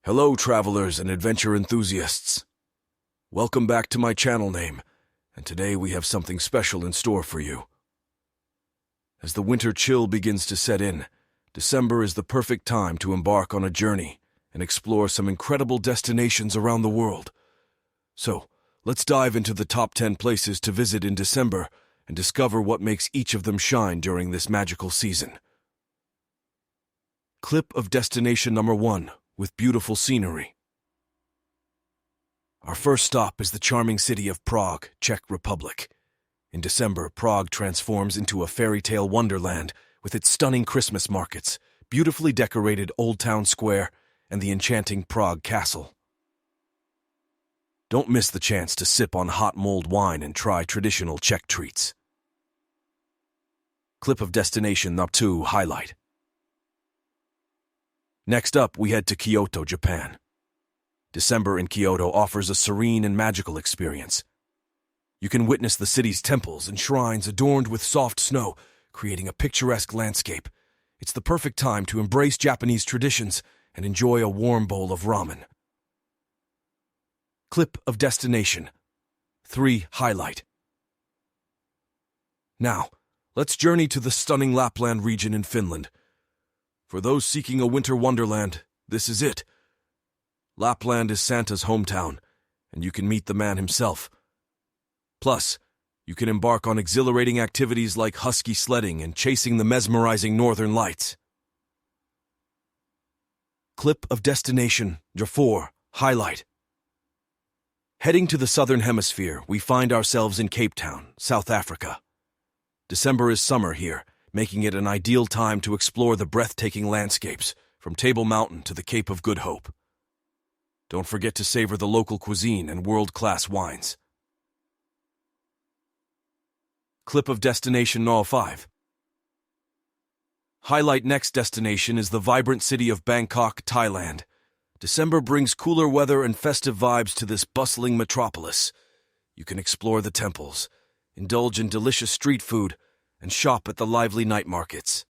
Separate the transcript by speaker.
Speaker 1: Hello, travelers and adventure enthusiasts. Welcome back to my channel name, and today we have something special in store for you. As the winter chill begins to set in, December is the perfect time to embark on a journey and explore some incredible destinations around the world. So, let's dive into the top 10 places to visit in December and discover what makes each of them shine during this magical season. Clip of destination number 1. With beautiful scenery. Our first stop is the charming city of Prague, Czech Republic. In December, Prague transforms into a fairy tale wonderland with its stunning Christmas markets, beautifully decorated Old Town Square, and the enchanting Prague Castle. Don't miss the chance to sip on hot mulled wine and try traditional Czech treats. Clip of destination number 2 highlight. Next up, we head to Kyoto, Japan. December in Kyoto offers a serene and magical experience. You can witness the city's temples and shrines adorned with soft snow, creating a picturesque landscape. It's the perfect time to embrace Japanese traditions and enjoy a warm bowl of ramen. Clip of destination 3 highlight. Now, let's journey to the stunning Lapland region in Finland. For those seeking a winter wonderland, this is it. Lapland is Santa's hometown, and you can meet the man himself. Plus, you can embark on exhilarating activities like husky sledding and chasing the mesmerizing northern lights. Clip of destination 4 highlight. Heading to the southern hemisphere, we find ourselves in Cape Town, South Africa. December is summer here, making it an ideal time to explore the breathtaking landscapes from Table Mountain to the Cape of Good Hope. Don't forget to savor the local cuisine and world-class wines. Clip of destination 5. Highlight next destination is the vibrant city of Bangkok, Thailand. December brings cooler weather and festive vibes to this bustling metropolis. You can explore the temples, indulge in delicious street food, and shop at the lively night markets.